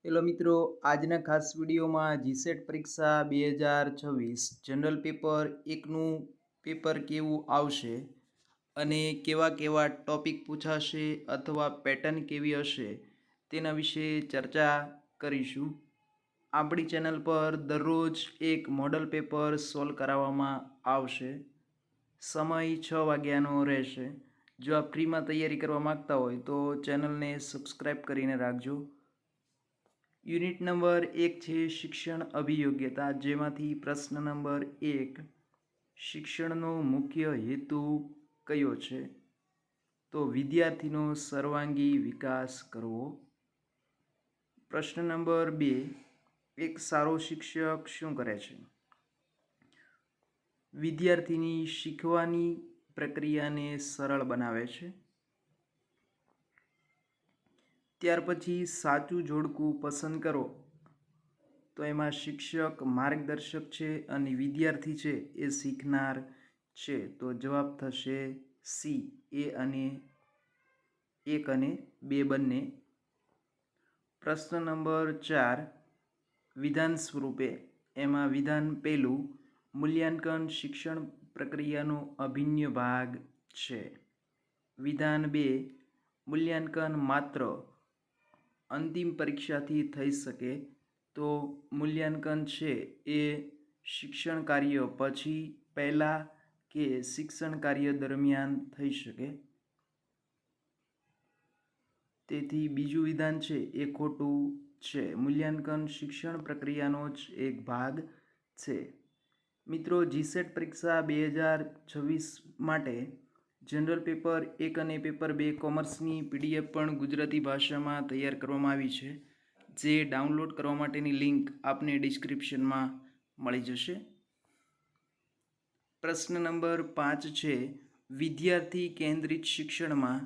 Hello મિત્રો, આજના ખાસ વિડીયોમાં જીસેટ પરીક્ષા 2026 જનરલ પેપર 1નું પેપર કેવું આવશે અને કેવા કેવા ટોપિક પૂછાશે અથવા પેટર્ન કેવી હશે તેના વિશે ચર્ચા કરીશું. આપણી ચેનલ પર દરરોજ એક મોડલ પેપર સોલ્વ કરાવવામાં આવશે. સમય 6 વાગ્યાનો રહેશે. જો આપ ફ્રીમાં તૈયારી કરવા માગતા હોય તો ચેનલને સબસ્ક્રાઈબ કરીને રાખજો. યુનિટ નંબર 1 છે શિક્ષણ અભિયોગ્યતા, જેમાંથી પ્રશ્ન નંબર 1, શિક્ષણનો મુખ્ય હેતુ કયો છે? તો વિદ્યાર્થીનો સર્વાંગી વિકાસ કરવો. પ્રશ્ન નંબર 2, એક સારો શિક્ષક શું કરે છે? વિદ્યાર્થીની શીખવાની પ્રક્રિયાને સરળ બનાવે છે. ત્યાર પછી સાચું જોડકું પસંદ કરો. તો એમાં શિક્ષક માર્ગદર્શક છે અને વિદ્યાર્થી છે એ શીખનાર છે. તો જવાબ થશે સી, એ અને 1 અને 2 બંને. પ્રશ્ન નંબર 4, વિધાન સ્વરૂપે. એમાં વિધાન પહેલું, મૂલ્યાંકન શિક્ષણ પ્રક્રિયાનો અભિન્ન ભાગ છે. વિધાન 2, મૂલ્યાંકન માત્ર અંતિમ પરીક્ષાથી થઈ શકે. તો મૂલ્યાંકન છે એ શિક્ષણ કાર્ય પછી, પહેલાં કે શિક્ષણ કાર્ય દરમિયાન થઈ શકે. તેથી બીજું વિધાન છે એ ખોટું છે. મૂલ્યાંકન શિક્ષણ પ્રક્રિયાનો જ એક ભાગ છે. મિત્રો, જીસેટ પરીક્ષા 2026 માટે જનરલ પેપર 1 અને પેપર 2 કોમર્સની પીડીએફ પણ ગુજરાતી ભાષામાં તૈયાર કરવામાં આવી છે, જે ડાઉનલોડ કરવા માટેની લિંક આપને ડિસ્ક્રિપ્શનમાં મળી જશે. પ્રશ્ન નંબર 5 છે, વિદ્યાર્થી કેન્દ્રિત શિક્ષણમાં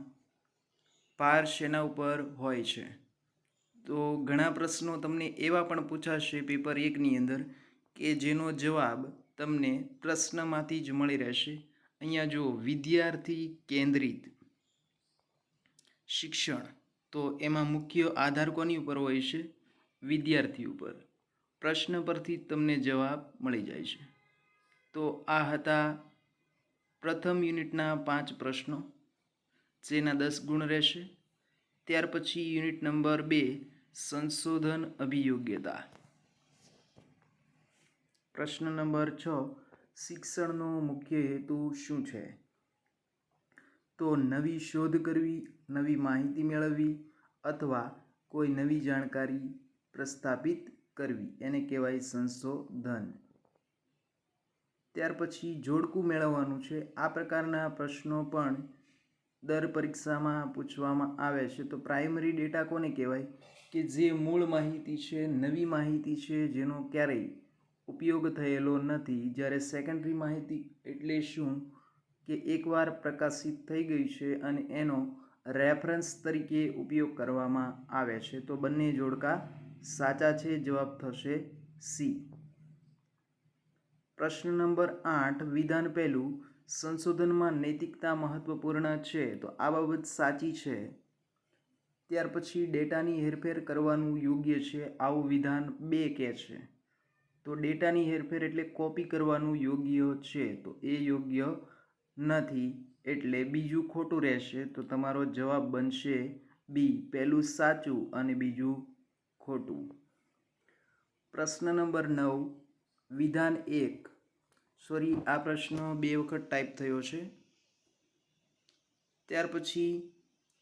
ભાર શેના ઉપર હોય છે? તો ઘણા પ્રશ્નો તમને એવા પણ પૂછાશે પેપર 1ની અંદર કે જેનો જવાબ તમને પ્રશ્નમાંથી જ મળી રહેશે. અહીંયા જો વિદ્યાર્થી કેન્દ્રિત શિક્ષણ, તો એમાં મુખ્ય આધાર કોની ઉપર હોય છે? વિદ્યાર્થી ઉપર. પ્રશ્ન પરથી તમને જવાબ મળી જાય છે. તો આ હતા પ્રથમ યુનિટના 5 પ્રશ્નો, જેના 10 ગુણ રહેશે. ત્યાર પછી યુનિટ નંબર 2, સંશોધન અભિયોગ્યતા. પ્રશ્ન નંબર 6, શિક્ષણનો મુખ્ય હેતુ શું છે? તો નવી શોધ કરવી, નવી માહિતી મેળવવી અથવા કોઈ નવી જાણકારી પ્રસ્થાપિત કરવી, એને કહેવાય સંશોધન. ત્યાર પછી જોડકું મેળવવાનું છે. આ પ્રકારના પ્રશ્નો પણ દર પરીક્ષામાં પૂછવામાં આવે છે. તો પ્રાઇમરી ડેટા કોને કહેવાય? કે જે મૂળ માહિતી છે, નવી માહિતી છે, જેનો ક્યારેય ઉપયોગ થયેલો નથી. જ્યારે સેકન્ડરી માહિતી એટલે શું? કે એકવાર પ્રકાશિત થઈ ગઈ છે અને એનો રેફરન્સ તરીકે ઉપયોગ કરવામાં આવે છે. તો બંને જોડકા સાચા છે. જવાબ થશે સી. પ્રશ્ન નંબર 8, વિધાન પહેલું, સંશોધનમાં નૈતિકતા મહત્વપૂર્ણ છે. તો આ બાબત સાચી છે. ત્યાર પછી ડેટાની હેરફેર કરવાનું યોગ્ય છે, આવું વિધાન 2 કહે છે. તો ડેટાની હેરફેર એટલે કોપી કરવાનું યોગ્ય છે. તો એ યોગ્ય નથી, એટલે બીજું ખોટું રહેશે. તો તમારો જવાબ બનશે બી, પહેલું સાચું અને બીજું ખોટું. પ્રશ્ન નંબર 9, વિધાન 1, સોરી આ પ્રશ્ન 2 વખત ટાઈપ થયો છે. ત્યાર પછી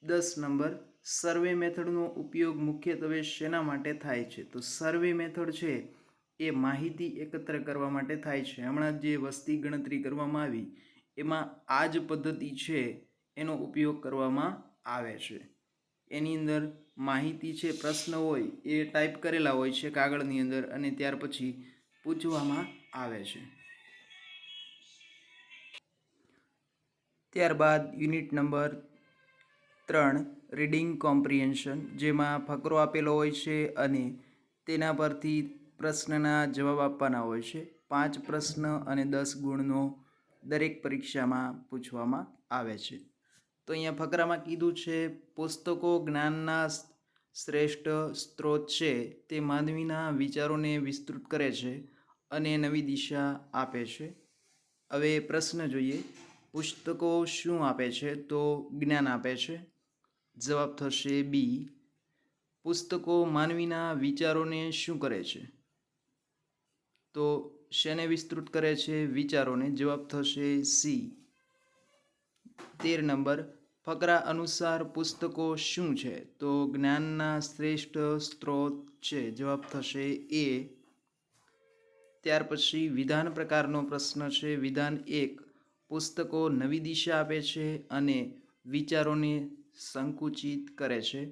10 નંબર, સર્વે મેથડનો ઉપયોગ મુખ્યત્વે શેના માટે થાય છે? તો સર્વે મેથડ છે એ માહિતી એકત્ર કરવા માટે થાય છે. હમણાં જે વસ્તી ગણતરી કરવામાં આવી એમાં આ જ પદ્ધતિ છે એનો ઉપયોગ કરવામાં આવે છે. એની અંદર માહિતી છે, પ્રશ્ન હોય એ ટાઈપ કરેલા હોય છે કાગળની અંદર અને ત્યાર પછી પૂછવામાં આવે છે. ત્યારબાદ યુનિટ નંબર 3, રીડિંગ કોમ્પ્રિહેન્શન, જેમાં ફકરો આપેલો હોય છે અને તેના પરથી પ્રશ્નના જવાબ આપવાના હોય છે. 5 પ્રશ્ન અને 10 ગુણનો દરેક પરીક્ષામાં પૂછવામાં આવે છે. તો અહીંયા ફકરામાં કીધું છે, પુસ્તકો જ્ઞાનના શ્રેષ્ઠ સ્ત્રોત છે તે માનવીના વિચારોને વિસ્તૃત કરે છે અને નવી દિશા આપે છે. હવે પ્રશ્ન જોઈએ, પુસ્તકો શું આપે છે? તો જ્ઞાન આપે છે. જવાબ થશે બી. પુસ્તકો માનવીના વિચારોને શું કરે છે? તો શેને વિસ્તૃત કરે છે? વિચારોને. જવાબ થશે સી. 13 નંબર, ફકરા અનુસાર પુસ્તકો શું છે? તો જ્ઞાનના શ્રેષ્ઠ સ્ત્રોત છે. જવાબ થશે એ. ત્યાર પછી વિધાન પ્રકારનો પ્રશ્ન છે. વિધાન 1, પુસ્તકો નવી દિશા આપે છે અને વિચારોને સંકુચિત કરે છે.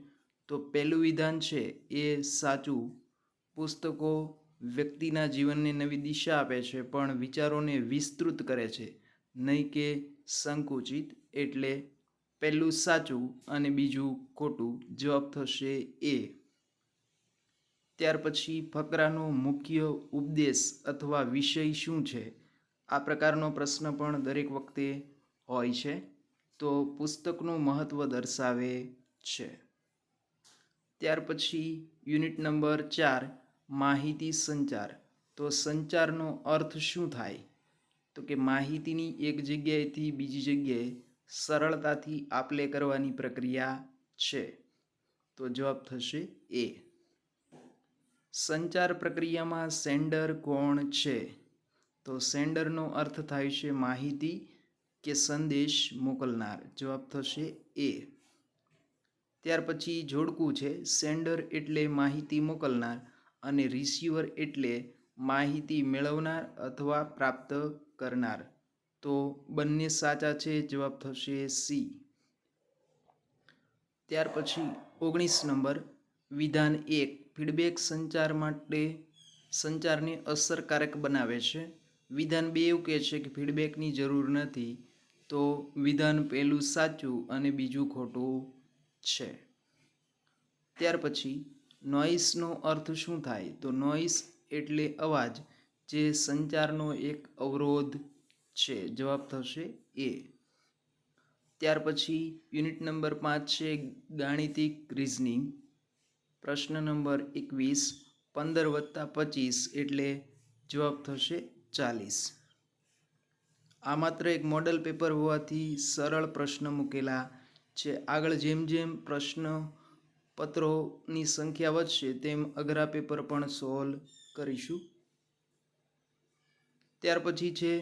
તો પહેલું વિધાન છે એ સાચું. પુસ્તકો વ્યક્તિના જીવનને નવી દિશા આપે છે પણ વિચારોને વિસ્તૃત કરે છે, નહીં કે સંકુચિત. એટલે પહેલું સાચું અને બીજું ખોટું. જવાબ થશે એ. ત્યાર પછી ફકરાનો મુખ્ય ઉપદેશ અથવા વિષય શું છે? આ પ્રકારનો પ્રશ્ન પણ દરેક વખતે હોય છે. તો પુસ્તકનું મહત્વ દર્શાવે છે. ત્યાર પછી યુનિટ નંબર 4, માહિતી સંચાર. તો સંચારનો અર્થ શું થાય? તો કે માહિતીની એક જગ્યાએથી બીજી જગ્યાએ સરળતાથી આપ-લે કરવાની પ્રક્રિયા છે. તો જવાબ થશે એ. સંચાર પ્રક્રિયામાં સેન્ડર કોણ છે? તો સેન્ડરનો અર્થ થાય છે માહિતી કે સંદેશ મોકલનાર. જવાબ થશે એ. ત્યાર પછી જોડકું છે. સેન્ડર એટલે માહિતી મોકલનાર અને રિસીવર એટલે માહિતી મેળવનાર અથવા પ્રાપ્ત કરનાર. તો બંને સાચા છે. જવાબ થશે સી. ત્યાર પછી 19 નંબર, વિધાન 1, ફીડબેક સંચારને અસરકારક બનાવે છે. વિધાન 2 એવું કહે છે કે ફીડબેકની જરૂર નથી. તો વિધાન પહેલું સાચું અને બીજું ખોટું છે. ત્યાર પછી નોઇસનો અર્થ શું થાય? તો નોઇસ એટલે અવાજ, જે સંચારનો એક અવરોધ છે. જવાબ થશે એ. ત્યાર પછી યુનિટ નંબર 5 છે ગાણિતિક રીઝનિંગ. પ્રશ્ન નંબર 21, 15 + 25 એટલે? જવાબ થશે 40. આ માત્ર એક મોડલ પેપર હોવાથી સરળ પ્રશ્ન મૂકેલા છે. આગળ જેમ જેમ પ્રશ્ન પત્રોની સંખ્યા વધશે તેમ અઘરા પેપર પણ સોલ્વ કરીશું. ત્યાર પછી છે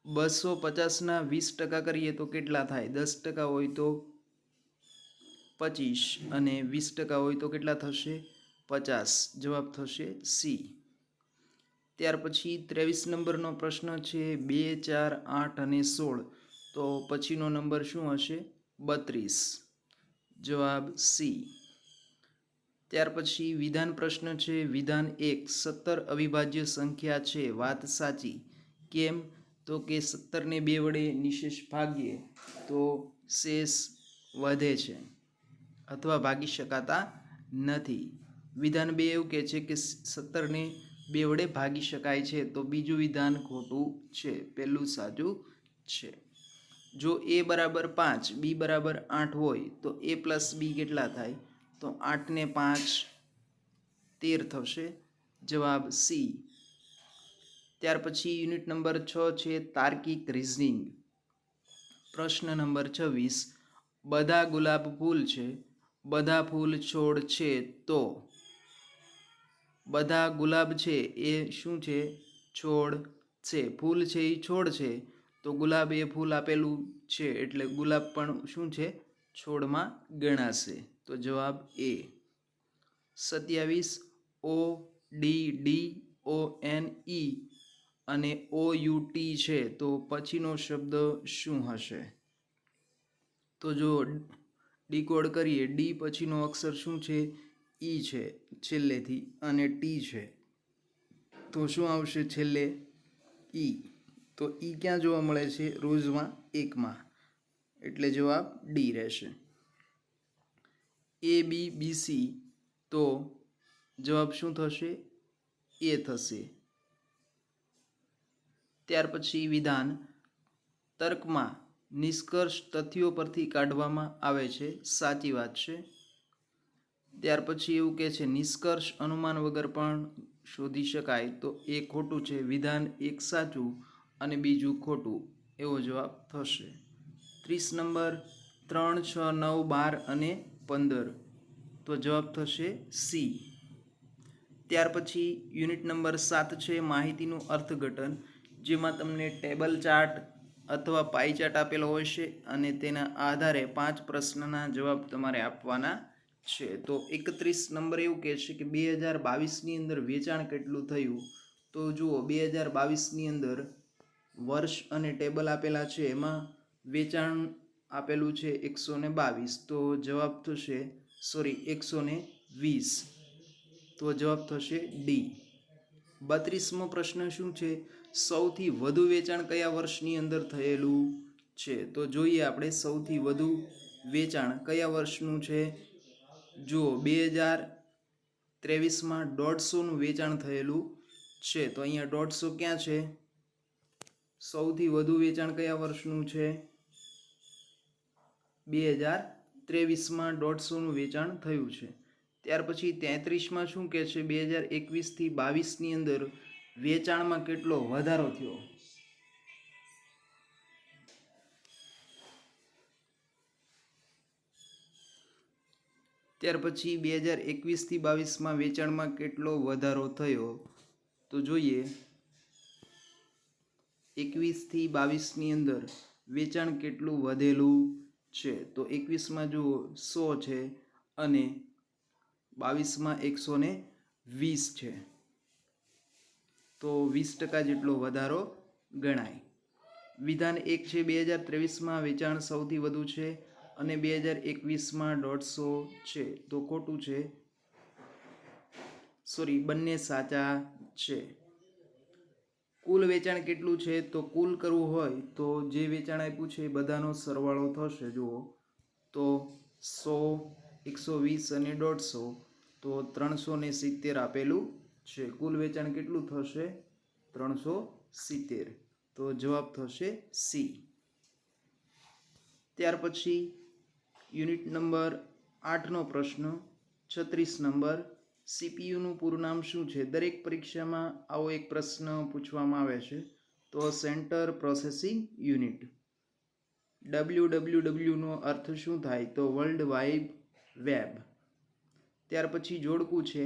250ના 20% કરીએ તો કેટલા થાય? 10% હોય તો 25 અને 20% હોય તો કેટલા થશે? 50. જવાબ થશે સી. ત્યાર પછી 23 નંબરનો પ્રશ્ન છે 2, 4, 8 અને 16. તો પછીનો નંબર શું હશે? 32. જવાબ સી. ત્યાર પછી વિધાન પ્રશ્ન છે. વિધાન 1, 17 અવિભાજ્ય સંખ્યા છે, વાત સાચી. કેમ? તો કે 17ને 2 વડે નિશેષ ભાગીએ તો શેષ વધે છે અથવા ભાગી શકાતા નથી. વિધાન 2 એવું કહે છે કે 17ને 2 વડે ભાગી શકાય છે. તો બીજું વિધાન ખોટું છે, પહેલું સાચું છે. જો a બરાબર 5, b બરાબર 8 હોય તો a + b કેટલા થાય? તો 8 ને 5 13 થશે. જવાબ સી. ત્યાર પછી યુનિટ નંબર 6 છે તાર્કિક રીઝનિંગ. પ્રશ્ન નંબર 26, બધા ગુલાબ ફૂલ છે, બધા ફૂલ છોડ છે તો? બધા ગુલાબ છે એ શું છે? છોડ છે. ફૂલ છે એ છોડ છે. તો ગુલાબ એ ફૂલ આપેલું છે એટલે ગુલાબ પણ શું છે? છોડમાં ગણાશે. તો જવાબ એ. 27, ODDONE અને OUT છે તો પછીનો શબ્દ શું હશે? તો જો ડીકોડ કરીએ, ડી પછીનો અક્ષર શું છે? ઈ છે છેલ્લેથી, અને ટી છે તો શું આવશે છેલ્લે? ઈ. તો ઈ ક્યાં જોવા મળે છે? રોઝમાં 1માં. એટલે જવાબ ડી રહેશે. ABBC તો જવાબ શું થશે? એ થશે. ત્યાર પછી વિધાન, તર્કમાં નિષ્કર્ષ તથ્યો પરથી કાઢવામાં આવે છે, સાચી વાત છે. ત્યાર પછી એવું કહે છે નિષ્કર્ષ અનુમાન વગર પણ શોધી શકાય, તો એ ખોટું છે. વિધાન એક સાચું અને બીજું ખોટું, એવો જવાબ થશે. 30 નંબર 3, 6, 9, 12 અને 15, તો જવાબ થશે સી. ત્યાર પછી યુનિટ નંબર 7 છે માહિતીનું અર્થઘટન, જેમાં તમને ટેબલ ચાર્ટ અથવા પાઈ ચાર્ટ આપેલો હોય છે અને તેના આધારે 5 પ્રશ્નના જવાબ તમારે આપવાના છે. તો 31 નંબર એવું કહે છે કે 2022ની અંદર વેચાણ કેટલું થયું. તો જુઓ 2022ની અંદર વર્ષ અને ટેબલ આપેલા છે, એમાં વેચાણ આપેલું છે 122, તો જવાબ થશે 120, તો જવાબ થશે ડી. 32મો પ્રશ્ન શું છે, સૌથી વધુ વેચાણ કયા વર્ષની અંદર થયેલું છે. તો જોઈએ આપણે સૌથી વધુ વેચાણ કયા વર્ષનું છે. જુઓ 2023માં 150નું વેચાણ થયેલું છે, તો અહીંયા 150 ક્યાં છે. સૌથી વધુ વેચાણ કયા વર્ષનું છે. 2023માં 150નું વેચાણ થયું છે. ત્યાર પછી 33માં શું કહે છે, 2021થી 22ની અંદર વેચાણમાં કેટલો વધારો થયો. ત્યાર પછી 2021થી 22માં વેચાણમાં કેટલો વધારો થયો, તો જોઈએ 21થી 22ની અંદર વેચાણ કેટલું વધેલું છે. તો 21માં જુઓ 100 છે અને 22માં 120 છે, તો 20% જેટલો વધારો ગણાય. વિધાન એક છે 2023માં વેચાણ સૌથી વધુ છે અને 2021માં 150 છે, તો ખોટું છે. બંને સાચા છે. કુલ વેચાણ કેટલું છે, તો કુલ કરવું હોય તો જે વેચાણ આપ્યું છે એ બધાનો સરવાળો થશે. જુઓ તો 100, 120 અને 150, તો 370 આપેલું છે. કુલ વેચાણ કેટલું થશે, 370, તો જવાબ થશે સી. ત્યાર પછી યુનિટ નંબર 8નો પ્રશ્ન 36 નંબર, સીપીયુનું પૂરું નામ શું છે. દરેક પરીક્ષામાં આવો એક પ્રશ્ન પૂછવામાં આવે છે. તો સેન્ટર પ્રોસેસિંગ યુનિટ. WWWનો અર્થ શું થાય, તો વર્લ્ડ વાઇડ વેબ. ત્યાર પછી જોડકું છે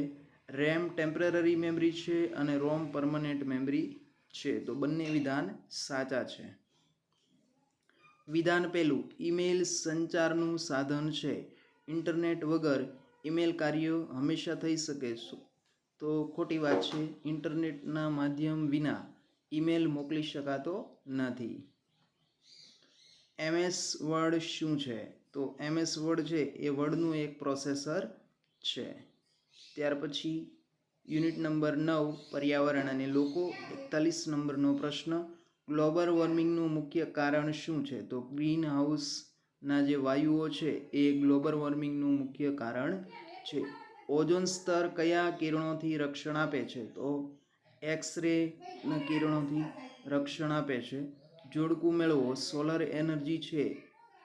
રેમ ટેમ્પરરી મેમરી છે અને રોમ પરમનન્ટ મેમરી છે, તો બંને વિધાન સાચા છે. વિધાન પહેલું, ઈમેલ સંચારનું સાધન છે. ઇન્ટરનેટ વગર ઈમેલ કાર્ય હંમેશા થઈ શકે છે, તો ખોટી વાત છે. ઇન્ટરનેટના માધ્યમ વિના ઈમેલ મોકલી શકાતો નથી. MS વર્ડ શું છે, તો MS વર્ડ છે એ વર્ડનું એક પ્રોસેસર છે. ત્યાર પછી યુનિટ નંબર 9 પર્યાવરણ અને લોકો. 41 નંબરનો પ્રશ્ન, ગ્લોબલ વોર્મિંગનું મુખ્ય કારણ શું છે. તો ગ્રીન હાઉસના જે વાયુઓ છે એ ગ્લોબલ વોર્મિંગનું મુખ્ય કારણ છે. ઓઝોન સ્તર કયા કિરણોથી રક્ષણ આપે છે, તો એક્સ-રેના કિરણોથી રક્ષણ આપે છે. જોડકું મેળવો, સોલર એનર્જી છે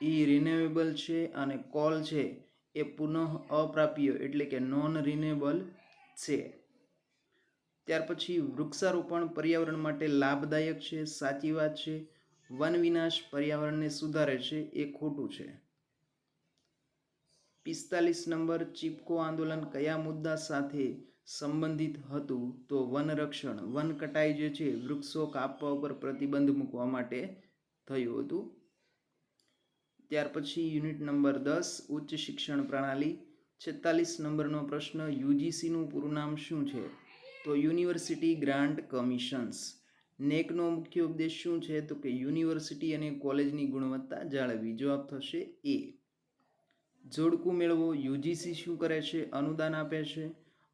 એ રિન્યુએબલ છે અને કોલ છે એ પુનઃ અપ્રાપ્ય એટલે કે નોન રિન્યુએબલ છે. ત્યાર પછી વૃક્ષારોપણ પર્યાવરણ માટે લાભદાયક છે, સાચી વાત છે. વન વિનાશ પર્યાવરણને સુધારે છે, એ ખોટું છે. 45 નંબર, ચિપકો આંદોલન કયા મુદ્દા સાથે સંબંધિત હતું, તો વન રક્ષણ. વન કટાઈ જે છે વૃક્ષો કાપવા ઉપર પ્રતિબંધ મૂકવા માટે થયું હતું. ત્યાર પછી યુનિટ નંબર 10 ઉચ્ચ શિક્ષણ પ્રણાલી. 46 નંબરનો પ્રશ્ન, યુજીસીનું પૂરું નામ શું છે, તો યુનિવર્સિટી ગ્રાન્ટ કમિશન્સ. નેકનો મુખ્ય ઉદ્દેશ શું છે, તો કે યુનિવર્સિટી અને કોલેજની ગુણવત્તા જાળવવી. જવાબ થશે એ. જોડકું મેળવો, યુજીસી શું કરે છે, અનુદાન આપે છે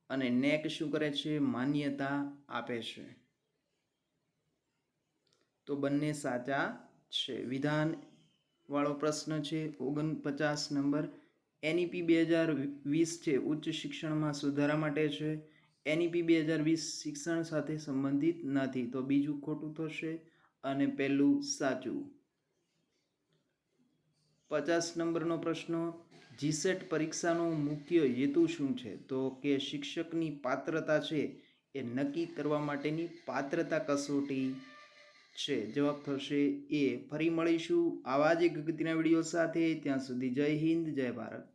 અને નેક શું કરે છે, માન્યતા આપે છે, તો બંને સાચા છે. વિધાન વાળો પ્રશ્ન છે 49 નંબર, NEP 2020 છે ઉચ્ચ શિક્ષણમાં સુધારા માટે છે. NEP 2020 શિક્ષણ સાથે સંબંધિત નથી, તો બીજું ખોટું થશે અને પહેલું સાચું. 50 નંબરનો પ્રશ્ન, જીસેટ પરીક્ષાનો મુખ્ય હેતુ શું છે? તો કે શિક્ષકની પાત્રતા છે એ નક્કી કરવા માટેની પાત્રતા કસોટી છે. જવાબ થશે એ. ફરી મળીશું આવા જ એક અગત્યના વિડીયો સાથે. ત્યાં સુધી જય હિન્દ, જય ભારત.